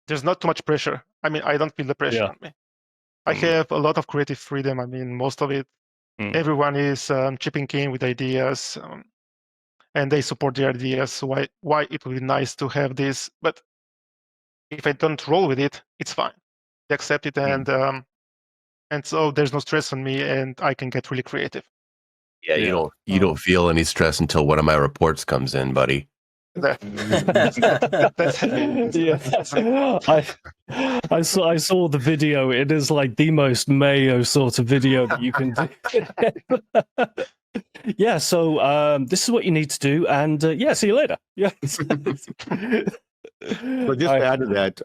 there's not too much pressure. I mean, I don't feel the pressure on me. I have a lot of creative freedom. I mean, most of it, everyone is chipping in with ideas, and they support the ideas. Why it would be nice to have this, but if I don't roll with it, it's fine. They accept it, and so there's no stress on me, and I can get really creative. Yeah, you don't feel any stress until one of my reports comes in, buddy. I saw the video. It is like the most Mayo sort of video that you can do. Yeah, so this is what you need to do, and see you later. Yeah. But just to add to that,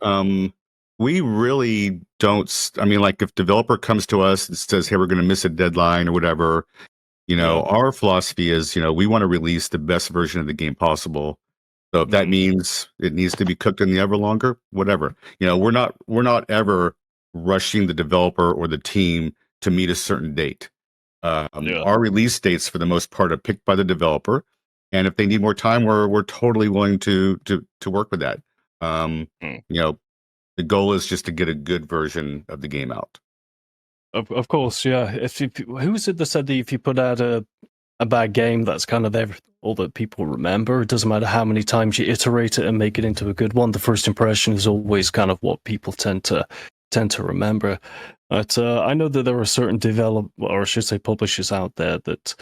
we really don't. I mean, like if developer comes to us and says, "Hey, we're going to miss a deadline" or whatever, our philosophy is, we want to release the best version of the game possible. So if that means it needs to be cooked in the oven longer, whatever. We're not ever rushing the developer or the team to meet a certain date. Our release dates, for the most part, are picked by the developer, and if they need more time, we're totally willing to work with that. The goal is just to get a good version of the game out. Of course, yeah. Who was it that said that if you put out a bad game, that's kind of all that people remember? It doesn't matter how many times you iterate it and make it into a good one. The first impression is always kind of what people tend to remember. But I know that there are certain publishers out there that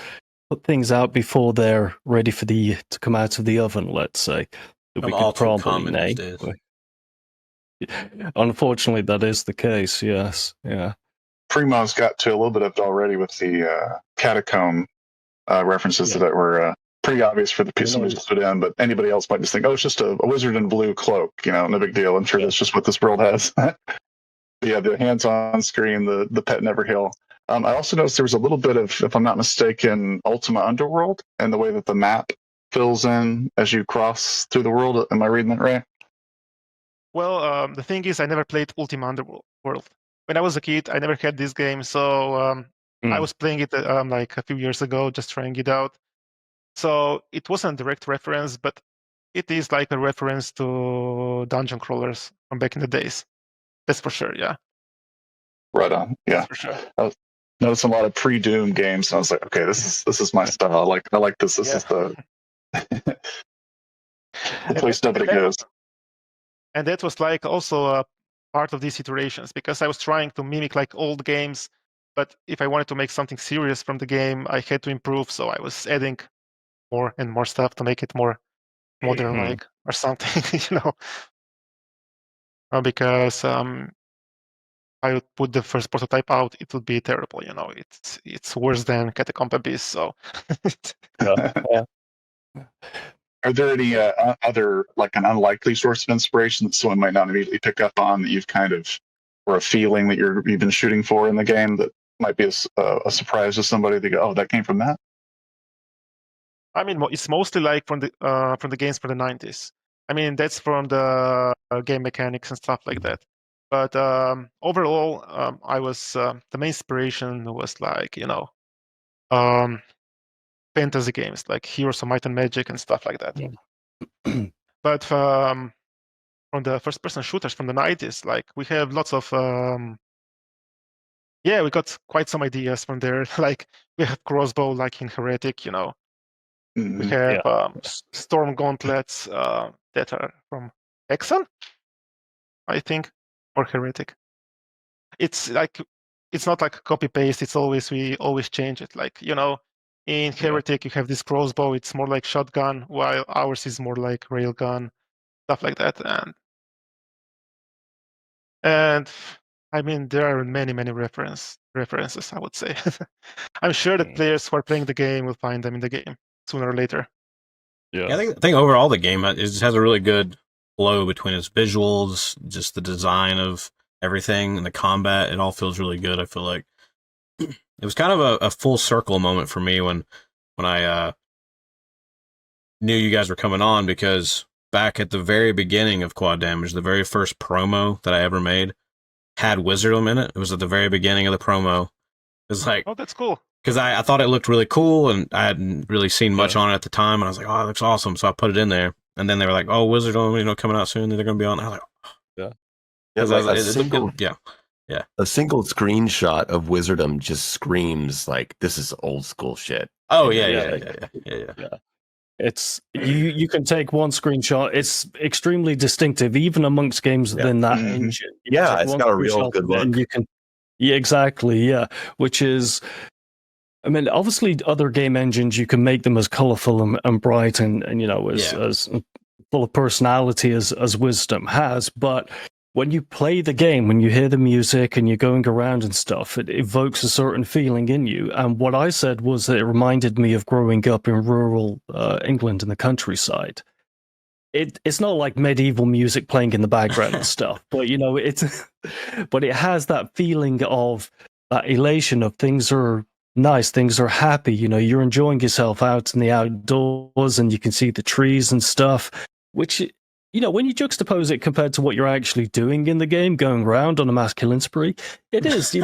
put things out before they're ready to come out of the oven. Let's say that we could probably name. Unfortunately, that is the case. Yes, yeah. Primo's got to a little bit of it already with the catacomb references that were pretty obvious for the piece somebody just put in, but anybody else might just think, oh, it's just a wizard in blue cloak, no big deal. I'm sure that's just what this world has. Yeah, the hands-on screen, the pet Neverhill. I also noticed there was a little bit of, if I'm not mistaken, Ultima Underworld, and the way that the map fills in as you cross through the world. Am I reading that right? Well, the thing is, I never played Ultima Underworld. When I was a kid, I never had this game, so I was playing it like a few years ago, just trying it out. So it wasn't a direct reference, but it is like a reference to dungeon crawlers from back in the days. That's for sure, yeah. Right on, yeah. That's for sure. I noticed a lot of pre-Doom games, and I was like, okay, this is my style. I like this. This is the place nobody goes. And that was like also part of these iterations, because I was trying to mimic like old games, but if I wanted to make something serious from the game, I had to improve. So I was adding more and more stuff to make it more modern, like or something, because I would put the first prototype out, it would be terrible. It's worse than Catacomb Abyss. So. Yeah. Are there any other, like an unlikely source of inspiration that someone might not immediately pick up on, that you've kind of, or a feeling that you've been shooting for in the game that might be a surprise to somebody? They go, oh, that came from that? I mean, it's mostly like from the games from the 90s. I mean, that's from the game mechanics and stuff like that. But overall, I was the main inspiration was like fantasy games like Heroes of Might and Magic and stuff like that. But from the first-person shooters from the 90s, like we have lots of we got quite some ideas from there. Like we have crossbow, like in Heretic, We have storm gauntlets that are from Exxon, I think, or Heretic. It's like it's not like copy paste. It's always we always change it. Like in Heretic you have this crossbow. It's more like shotgun, while ours is more like railgun, stuff like that. And I mean there are many references. I would say. I'm sure that players who are playing the game will find them in the game sooner or later. Yeah, I think overall the game just has a really good flow between its visuals, just the design of everything, and the combat. It all feels really good. I feel like it was kind of a full circle moment for me when I knew you guys were coming on, because back at the very beginning of Quad Damage, the very first promo that I ever made had Wizordum in it. It was at the very beginning of the promo. It was like, oh, that's cool. Because I thought it looked really cool, and I hadn't really seen much on it at the time, and I was like, oh, it looks awesome, so I put it in there. And then they were like, oh, Wizardum, coming out soon, they're going to be on. I was like, Yeah, Because like it looked good. Yeah. a single screenshot of Wizardum just screams like this is old school shit. Oh You know, yeah, like- yeah. It's you can take one screenshot. It's extremely distinctive, even amongst games within that Mhm. engine. You Yeah, take it's one got a real screenshot good of it and look. you can, yeah, exactly, yeah. Which is, I mean, obviously, other game engines you can make them as colorful and bright and as full of personality as Wisdom has, but when you play the game, when you hear the music and you're going around and stuff, it evokes a certain feeling in you. And what I said was that it reminded me of growing up in rural England in the countryside. It's not like medieval music playing in the background and stuff, but but it has that feeling of that elation of things are nice, things are happy. You're enjoying yourself out in the outdoors, and you can see the trees and stuff, which when you juxtapose it compared to what you're actually doing in the game, going around on a mass killing spree, it is,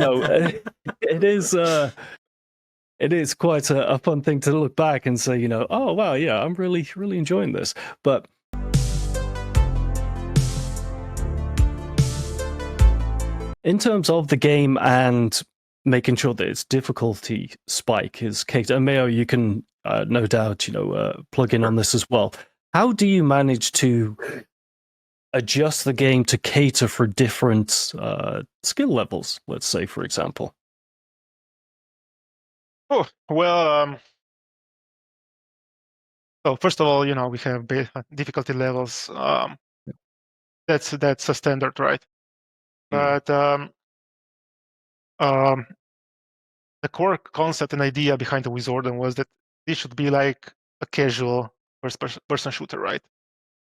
it is quite a fun thing to look back and say, oh wow, yeah, I'm really, really enjoying this. But in terms of the game and making sure that its difficulty spike is catered, and Mayo, you can no doubt, plug in on this as well. How do you manage to adjust the game to cater for different skill levels, let's say, for example? Oh, well, so first of all, we have difficulty levels. That's a standard, right? But the core concept and idea behind the Wizordum was that this should be like a casual first-person shooter, right?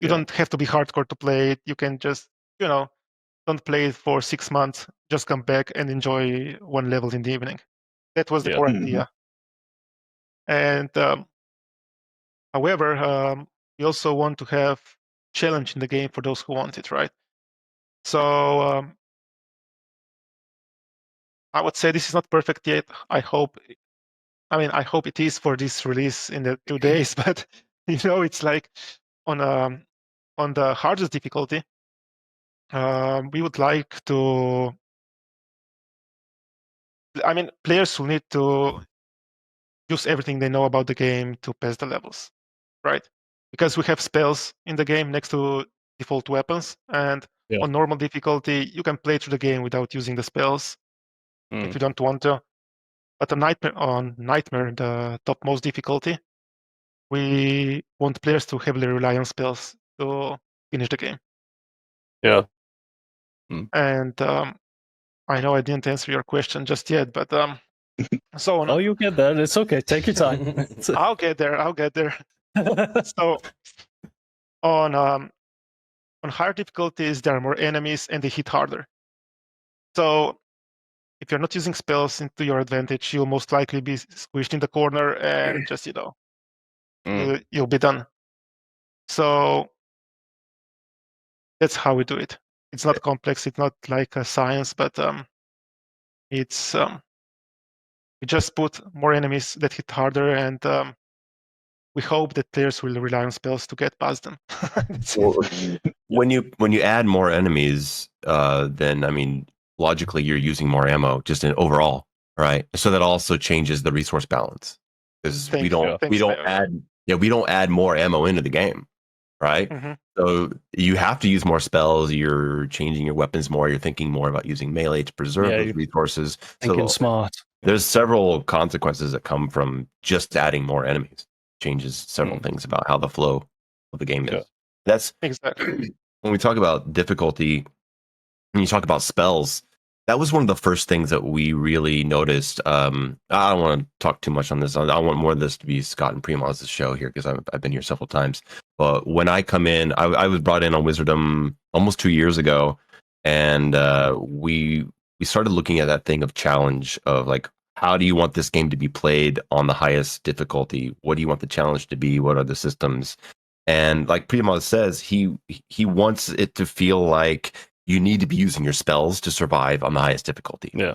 You don't have to be hardcore to play it. You can just, don't play it for 6 months, just come back and enjoy one level in the evening. That was the core idea. And however, we also want to have challenge in the game for those who want it, right? So I would say this is not perfect yet. I hope it is for this release in the 2 days, but it's like on the hardest difficulty, we would like to. I mean, players will need to use everything they know about the game to pass the levels, right? Because we have spells in the game next to default weapons, and on normal difficulty, you can play through the game without using the spells if you don't want to. But on Nightmare, the topmost difficulty, we want players to heavily rely on spells to finish the game. Yeah. And I know I didn't answer your question just yet, but so on. Oh, you'll get there. It's okay. Take your time. I'll get there. So on higher difficulties, there are more enemies and they hit harder. So if you're not using spells into your advantage, you'll most likely be squished in the corner and just you'll be done. So that's how we do it. It's not complex. It's not like a science, but it's we just put more enemies that hit harder, and we hope that players will rely on spells to get past them. When you add more enemies, then I mean, logically you're using more ammo just in overall, right? So that also changes the resource balance because we don't add more ammo into the game, right? So you have to use more spells. You're changing your weapons more. You're thinking more about using melee to preserve those resources. Thinking smart. There's several consequences that come from just adding more enemies. Changes several things about how the flow of the game is. That's exactly when we talk about difficulty. When you talk about spells, that was one of the first things that we really noticed. I don't want to talk too much on this. I want more of this to be Scott and Primaz's show here because I've been here several times. But when I come in, I was brought in on Wizardum almost 2 years ago, and we started looking at that thing of challenge of like, how do you want this game to be played on the highest difficulty? What do you want the challenge to be? What are the systems? And like Primaz says, he wants it to feel like you need to be using your spells to survive on the highest difficulty. Yeah.